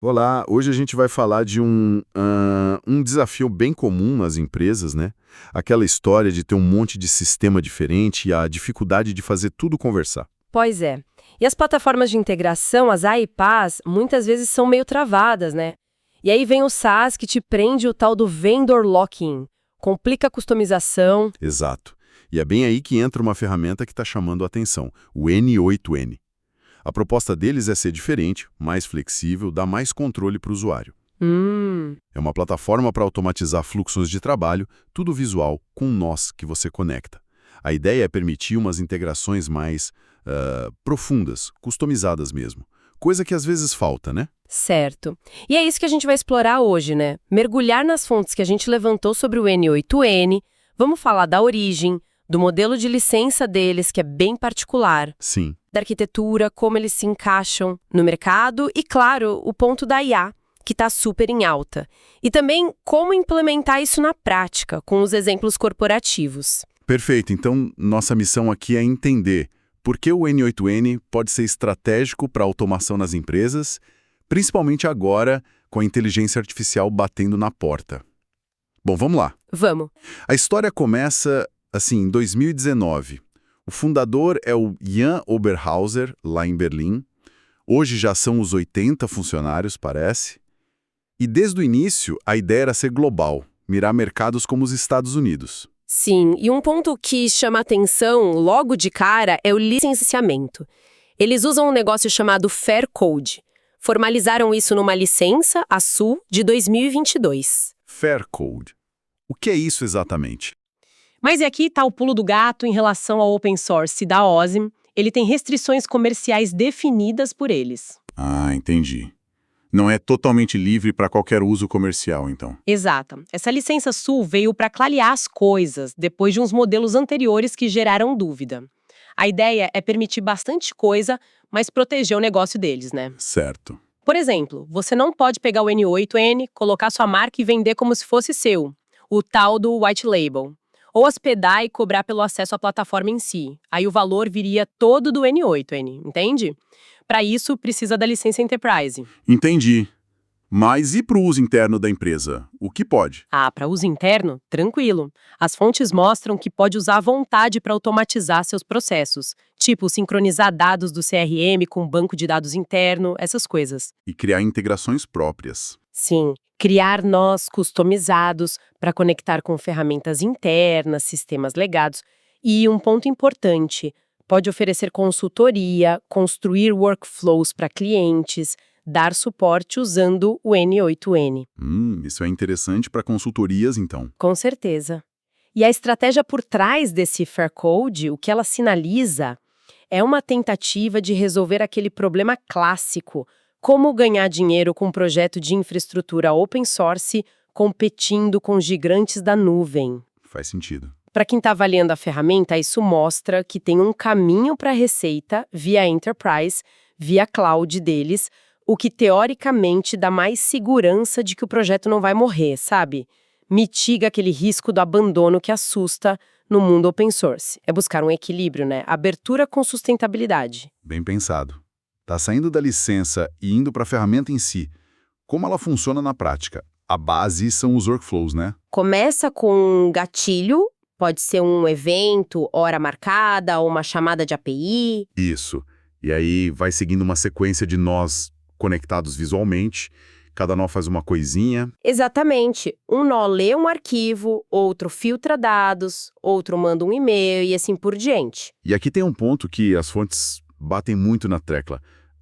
Olá, hoje a gente vai falar de um desafio bem comum nas empresas, né? Aquela história de ter um monte de sistema diferente e a dificuldade de fazer tudo conversar. Pois é. E as plataformas de integração, as AIPaaS, muitas vezes são meio travadas, né? E aí vem o SaaS que te prende o tal do vendor lock-in. Complica a customização. Exato. E é bem aí que entra uma ferramenta que está chamando a atenção, o N8N. A proposta deles é ser diferente, mais flexível, dar mais controle para o usuário. Hum, É uma plataforma para automatizar fluxos de trabalho, tudo visual, com nós que você conecta. A ideia é permitir umas integrações mais profundas, customizadas mesmo. Coisa que às vezes falta, né? certo. E é isso que a gente vai explorar hoje, né? Mergulhar nas fontes que a gente levantou sobre o N8N, vamos falar da origem, do modelo de licença deles, que é bem particular, Sim. da arquitetura, como eles se encaixam no mercado e, claro, o ponto da IA, que está super em alta. E também como implementar isso na prática, com os exemplos corporativos. Perfeito. Então, nossa missão aqui é entender por que o N8N pode ser estratégico para a automação nas empresas, principalmente agora com a inteligência artificial batendo na porta. Bom, vamos lá. Vamos. A história começa, assim, em 2019. O fundador é o Jan Oberhauser, lá em Berlim. Hoje já são os 80 funcionários, parece. E desde o início, a ideia era ser global, mirar mercados como os Estados Unidos. Sim, e um ponto que chama atenção logo de cara é o licenciamento. Eles usam um negócio chamado Fair Code. Formalizaram isso numa licença, a SU, de 2022. Fair Code. O que é isso exatamente? Mas e aqui está o pulo do gato em relação ao open source da OSIM. Ele tem restrições comerciais definidas por eles. Ah, entendi. Não é totalmente livre para qualquer uso comercial, então. Exato. Essa licença SUL veio para clarear as coisas, depois de uns modelos anteriores que geraram dúvida. A ideia é permitir bastante coisa, mas proteger o negócio deles, né? Certo. Por exemplo, você não pode pegar o N8N, colocar sua marca e vender como se fosse seu, o tal do white label. Ou hospedar e cobrar pelo acesso à plataforma em si. Aí o valor viria todo do N8N, entende? Para isso, precisa da licença Enterprise. Entendi. Mas e para o uso interno da empresa? O que pode? Ah, para uso interno? Tranquilo. As fontes mostram que pode usar à vontade para automatizar seus processos, tipo sincronizar dados do CRM com banco de dados interno, essas coisas. E criar integrações próprias. Sim, criar nós customizados para conectar com ferramentas internas, sistemas legados. E um ponto importante, pode oferecer consultoria, construir workflows para clientes, dar suporte usando o N8N. Isso é interessante para consultorias, então. Com certeza. E a estratégia por trás desse Fair Code, o que ela sinaliza, é uma tentativa de resolver aquele problema clássico, como ganhar dinheiro com um projeto de infraestrutura open source competindo com gigantes da nuvem. Faz sentido. Para quem está avaliando a ferramenta, isso mostra que tem um caminho para a receita via Enterprise, via cloud deles, o que teoricamente dá mais segurança de que o projeto não vai morrer, sabe? Mitiga aquele risco do abandono que assusta no mundo open source. É buscar um equilíbrio, né? Abertura com sustentabilidade. Bem pensado. Tá saindo da licença e indo para a ferramenta em si. Como ela funciona na prática? A base são os workflows, né? Começa com um gatilho, pode ser um evento, hora marcada ou uma chamada de API. Isso. E aí vai seguindo uma sequência de nós conectados visualmente. Cada nó faz uma coisinha. Exatamente. Um nó lê um arquivo, outro filtra dados, outro manda um e-mail e assim por diante. E aqui tem um ponto que as fontes batem muito na tecla.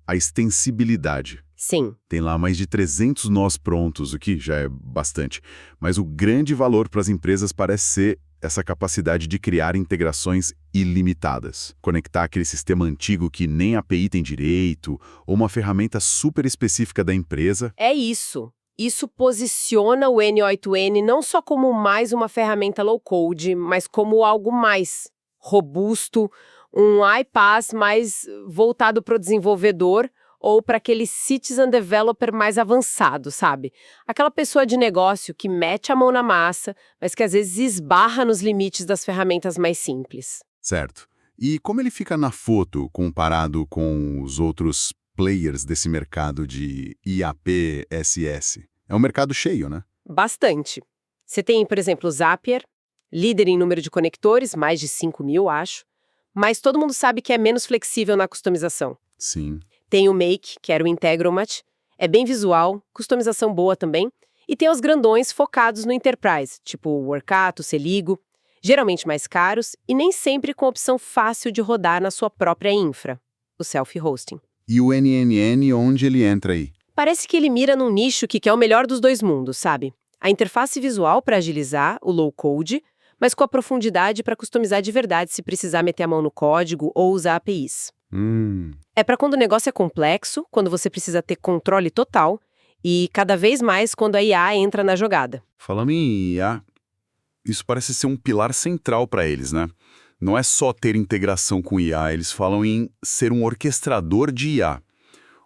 A extensibilidade. Sim. Tem lá mais de 300 nós prontos, o que já é bastante. Mas o grande valor para as empresas parece ser essa capacidade de criar integrações ilimitadas. Conectar aquele sistema antigo que nem a API tem direito, ou uma ferramenta super específica da empresa. É isso. Isso posiciona o N8N não só como mais uma ferramenta low-code, mas como algo mais robusto, um iPaaS mais voltado para o desenvolvedor ou para aquele citizen developer mais avançado, sabe? Aquela pessoa de negócio que mete a mão na massa, mas que às vezes esbarra nos limites das ferramentas mais simples. Certo. E como ele fica na foto comparado com os outros players desse mercado de IaaP/SS? É um mercado cheio, né? Bastante. Você tem, por exemplo, o Zapier, líder em número de conectores, mais de 5.000, acho, mas todo mundo sabe que é menos flexível na customização. Sim. Tem o Make, que era o Integromat, é bem visual, customização boa também, e tem os grandões focados no Enterprise, tipo o Workato, Celigo, geralmente mais caros e nem sempre com opção fácil de rodar na sua própria infra, o self-hosting. E o NNN, onde ele entra aí? Parece que ele mira num nicho que quer o melhor dos dois mundos, sabe? A interface visual para agilizar, o low-code, mas com a profundidade para customizar de verdade se precisar meter a mão no código ou usar APIs. É para quando o negócio é complexo, quando você precisa ter controle total e cada vez mais quando a IA entra na jogada. Falando em IA, isso parece ser um pilar central para eles, né? Não é só ter integração com IA, eles falam em ser um orquestrador de IA.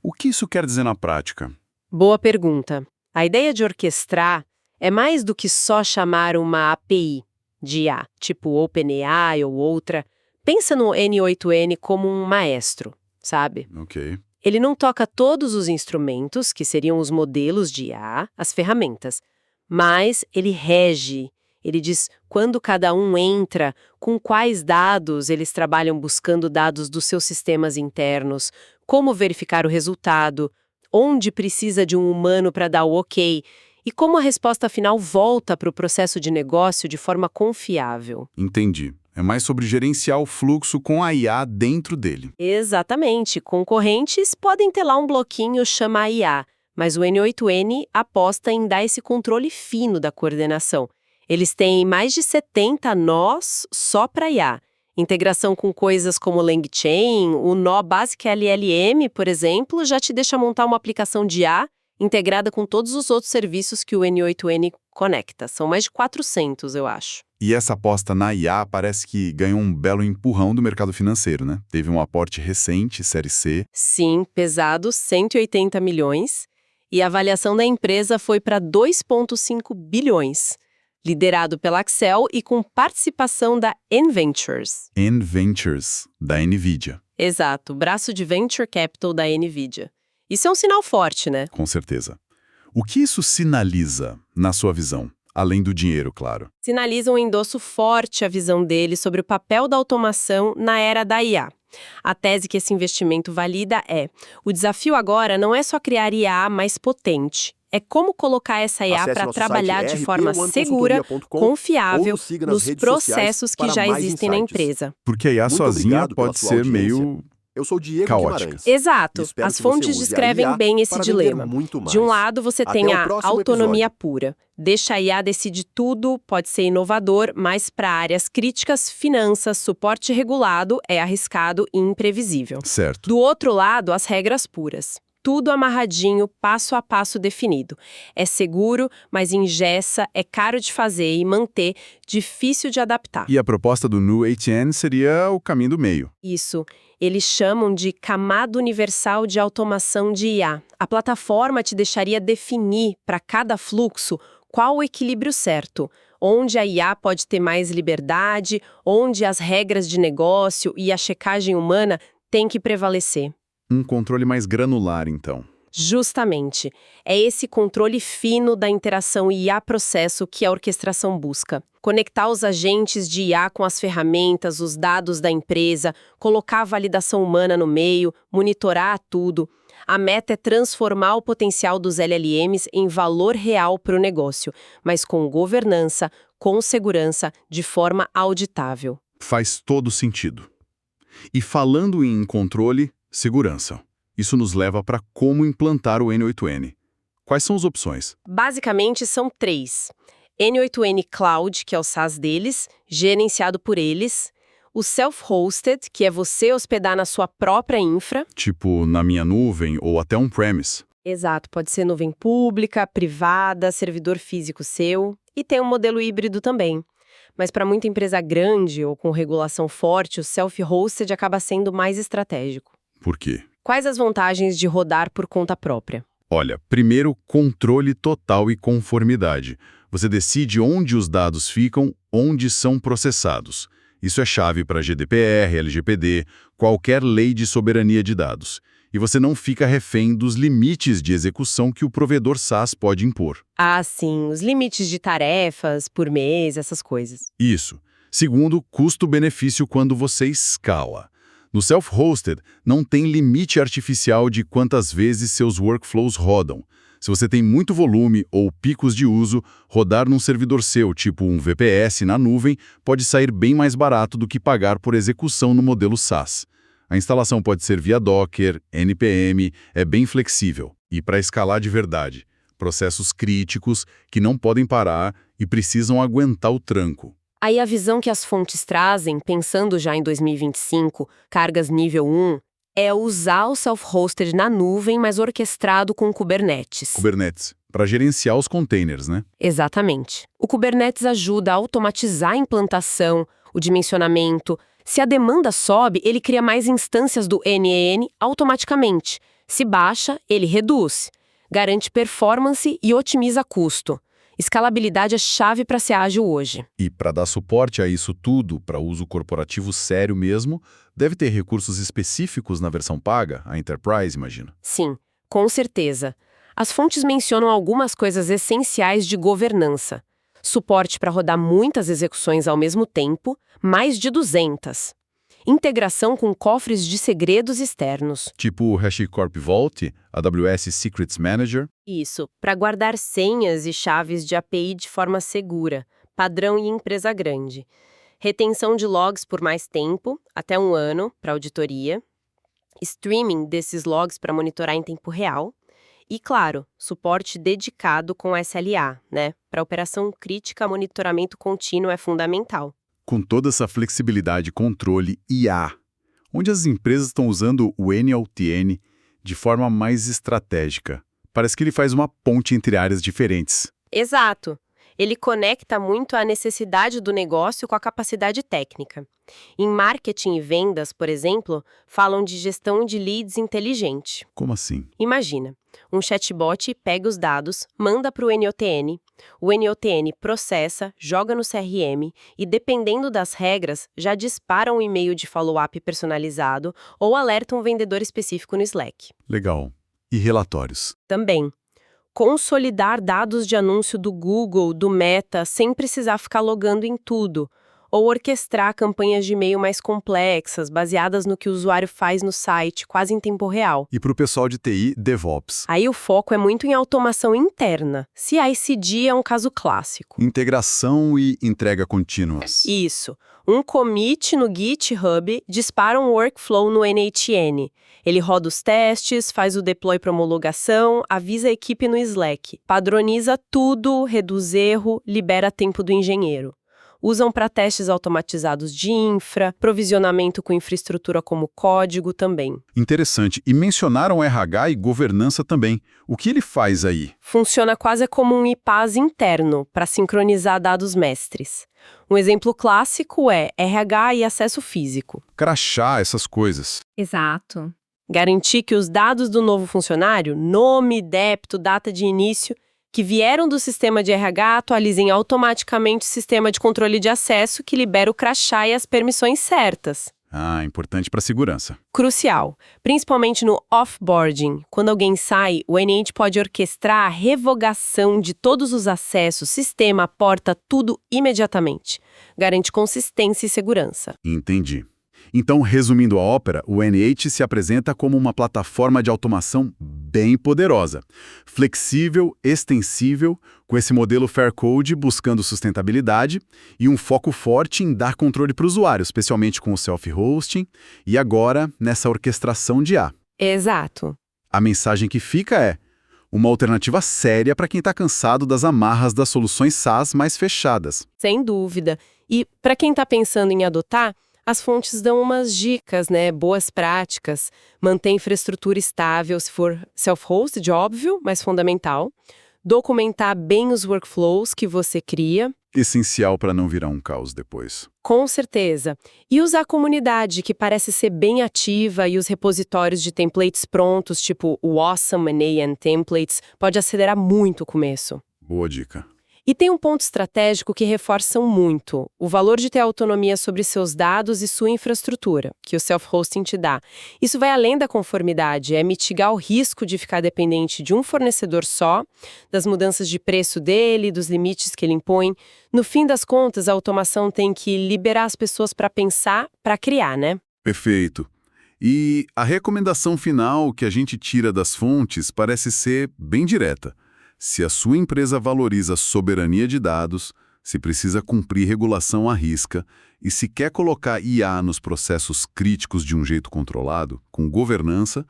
O que isso quer dizer na prática? Boa pergunta. A ideia de orquestrar é mais do que só chamar uma API de IA, tipo OpenAI ou outra. Pensa no N8N como um maestro, sabe? Ok. Ele não toca todos os instrumentos, que seriam os modelos de IA, as ferramentas, mas ele rege. Ele diz quando cada um entra, com quais dados eles trabalham buscando dados dos seus sistemas internos, como verificar o resultado, onde precisa de um humano para dar o ok, e como a resposta final volta para o processo de negócio de forma confiável. Entendi. É mais sobre gerenciar o fluxo com a IA dentro dele. Exatamente. Concorrentes podem ter lá um bloquinho chama IA, mas o N8N aposta em dar esse controle fino da coordenação. Eles têm mais de 70 nós só para IA. Integração com coisas como LangChain, o nó Basic LLM, por exemplo, já te deixa montar uma aplicação de IA integrada com todos os outros serviços que o N8N conecta. São mais de 400, eu acho. E essa aposta na IA parece que ganhou um belo empurrão do mercado financeiro, né? Teve um aporte recente, Série C. Sim, pesado, 180 milhões. E a avaliação da empresa foi para 2,5 bilhões. Liderado pela Accel e com participação da N-Ventures. N-Ventures, da NVIDIA. Exato, braço de Venture Capital da NVIDIA. Isso é um sinal forte, né? Com certeza. O que isso sinaliza, na sua visão? Além do dinheiro, claro. Sinaliza um endosso forte à visão dele sobre o papel da automação na era da IA. A tese que esse investimento valida é: o desafio agora não é só criar IA mais potente, é como colocar essa IA para trabalhar de forma segura, confiável, nos processos que já existem na empresa. Porque a IA sozinha pode ser meio Eu sou Diego caótica. Guimarães. Exato. Espero As que fontes você use descrevem a IA bem esse para dilema. vender muito mais. De um lado, você Até tem o a próximo autonomia episódio. pura. Deixa a IA decidir tudo, pode ser inovador, mas para áreas críticas, finanças, suporte regulado, é arriscado e imprevisível. certo. Do outro lado, as regras puras. Tudo amarradinho, passo a passo definido. É seguro, mas engessa, é caro de fazer e manter, difícil de adaptar. E a proposta do New HN seria o caminho do meio. Isso. Eles chamam de camada universal de automação de IA. A plataforma te deixaria definir para cada fluxo qual o equilíbrio certo, onde a IA pode ter mais liberdade, onde as regras de negócio e a checagem humana têm que prevalecer. Um controle mais granular, então. Justamente. É esse controle fino da interação IA-processo que a orquestração busca. Conectar os agentes de IA com as ferramentas, os dados da empresa, colocar a validação humana no meio, monitorar tudo. A meta é transformar o potencial dos LLMs em valor real para o negócio, mas com governança, com segurança, de forma auditável. Faz todo sentido. E falando em controle, segurança. Isso nos leva para como implantar o N8N. Quais são as opções? Basicamente, são 3. N8N Cloud, que é o SaaS deles, gerenciado por eles. O Self-Hosted, que é você hospedar na sua própria infra. Tipo, na minha nuvem ou até on-premise. Exato, pode ser nuvem pública, privada, servidor físico seu. E tem um modelo híbrido também. Mas para muita empresa grande ou com regulação forte, o Self-Hosted acaba sendo mais estratégico. Por quê? Quais as vantagens de rodar por conta própria? Olha, primeiro, controle total e conformidade. Você decide onde os dados ficam, onde são processados. Isso é chave para GDPR, LGPD, qualquer lei de soberania de dados. E você não fica refém dos limites de execução que o provedor SaaS pode impor. Ah, sim, os limites de tarefas por mês, essas coisas. Isso. Segundo, custo-benefício quando você escala. No self-hosted, não tem limite artificial de quantas vezes seus workflows rodam. Se você tem muito volume ou picos de uso, rodar num servidor seu, tipo um VPS na nuvem, pode sair bem mais barato do que pagar por execução no modelo SaaS. A instalação pode ser via Docker, NPM, é bem flexível. E para escalar de verdade, processos críticos que não podem parar e precisam aguentar o tranco. Aí a visão que as fontes trazem, pensando já em 2025, cargas nível 1, é usar o self-hosted na nuvem, mas orquestrado com Kubernetes. Kubernetes, para gerenciar os containers, né? Exatamente. O Kubernetes ajuda a automatizar a implantação, o dimensionamento. Se a demanda sobe, ele cria mais instâncias do NEN automaticamente. Se baixa, ele reduz. Garante performance e otimiza custo. Escalabilidade é chave para ser ágil hoje. E para dar suporte a isso tudo, para uso corporativo sério mesmo, deve ter recursos específicos na versão paga, a Enterprise, imagino. Sim, com certeza. As fontes mencionam algumas coisas essenciais de governança. Suporte para rodar muitas execuções ao mesmo tempo, mais de 200. Integração com cofres de segredos externos. Tipo o HashiCorp Vault, AWS Secrets Manager. Isso, para guardar senhas e chaves de API de forma segura, padrão em empresa grande. Retenção de logs por mais tempo, até 1 ano, para auditoria. Streaming desses logs para monitorar em tempo real. E, claro, suporte dedicado com SLA, né? Para operação crítica, monitoramento contínuo é fundamental. Com toda essa flexibilidade, controle IA, onde as empresas estão usando o NLTN de forma mais estratégica. Parece que ele faz uma ponte entre áreas diferentes. Exato. Ele conecta muito a necessidade do negócio com a capacidade técnica. Em marketing e vendas, por exemplo, falam de gestão de leads inteligente. Como assim? Imagina, um chatbot pega os dados, manda para o NOTN processa, joga no CRM e, dependendo das regras, já dispara um e-mail de follow-up personalizado ou alerta um vendedor específico no Slack. Legal. E relatórios? Também. Consolidar dados de anúncio do Google, do Meta, sem precisar ficar logando em tudo. Ou orquestrar campanhas de e-mail mais complexas, baseadas no que o usuário faz no site, quase em tempo real. E para o pessoal de TI, DevOps. Aí o foco é muito em automação interna. CI/CD é um caso clássico. Integração e entrega contínuas. Isso. Um commit no GitHub dispara um workflow no NHN. Ele roda os testes, faz o deploy para homologação, avisa a equipe no Slack. Padroniza tudo, reduz erro, libera tempo do engenheiro. Usam para testes automatizados de infra, provisionamento com infraestrutura como código também. Interessante. E mencionaram RH e governança também. O que ele faz aí? Funciona quase como um iPaaS interno para sincronizar dados mestres. Um exemplo clássico é RH e acesso físico. Crachá, essas coisas. Exato. Garantir que os dados do novo funcionário, nome, débito, data de início, que vieram do sistema de RH atualizem automaticamente o sistema de controle de acesso que libera o crachá e as permissões certas. Ah, importante para a segurança. Crucial, principalmente no offboarding. Quando alguém sai, o NH pode orquestrar a revogação de todos os acessos, sistema, porta, tudo imediatamente. Garante consistência e segurança. Entendi. Então, resumindo a ópera, o NH se apresenta como uma plataforma de automação bem poderosa, flexível, extensível, com esse modelo Fair Code buscando sustentabilidade e um foco forte em dar controle para o usuário, especialmente com o self-hosting e agora nessa orquestração de IA. Exato. A mensagem que fica é uma alternativa séria para quem está cansado das amarras das soluções SaaS mais fechadas. Sem dúvida. E para quem está pensando em adotar, as fontes dão umas dicas, né? Boas práticas. Manter infraestrutura estável, se for self-hosted, óbvio, mas fundamental. Documentar bem os workflows que você cria. Essencial para não virar um caos depois. Com certeza. E usar a comunidade, que parece ser bem ativa, e os repositórios de templates prontos, tipo o Awesome NAN Templates, pode acelerar muito o começo. Boa dica. E tem um ponto estratégico que reforçam muito, o valor de ter autonomia sobre seus dados e sua infraestrutura, que o self-hosting te dá. Isso vai além da conformidade, é mitigar o risco de ficar dependente de um fornecedor só, das mudanças de preço dele, dos limites que ele impõe. No fim das contas, a automação tem que liberar as pessoas para pensar, para criar, né? Perfeito. E a recomendação final que a gente tira das fontes parece ser bem direta. Se a sua empresa valoriza soberania de dados, se precisa cumprir regulação à risca e se quer colocar IA nos processos críticos de um jeito controlado, com governança,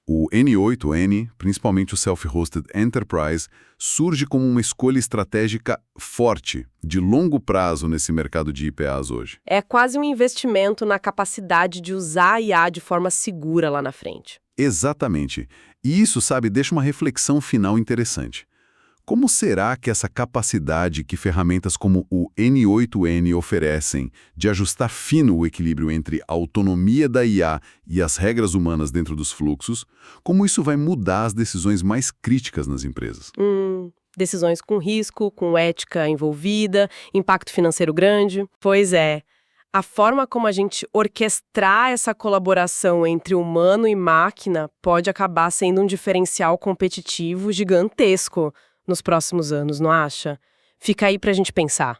o N8N, principalmente o Self-Hosted Enterprise, surge como uma escolha estratégica forte, de longo prazo nesse mercado de IPAs hoje. É quase um investimento na capacidade de usar a IA de forma segura lá na frente. Exatamente. E isso, sabe, deixa uma reflexão final interessante. Como será que essa capacidade que ferramentas como o N8N oferecem de ajustar fino o equilíbrio entre a autonomia da IA e as regras humanas dentro dos fluxos, como isso vai mudar as decisões mais críticas nas empresas? Decisões com risco, com ética envolvida, impacto financeiro grande. Pois é. A forma como a gente orquestrar essa colaboração entre humano e máquina pode acabar sendo um diferencial competitivo gigantesco nos próximos anos, não acha? Fica aí pra gente pensar.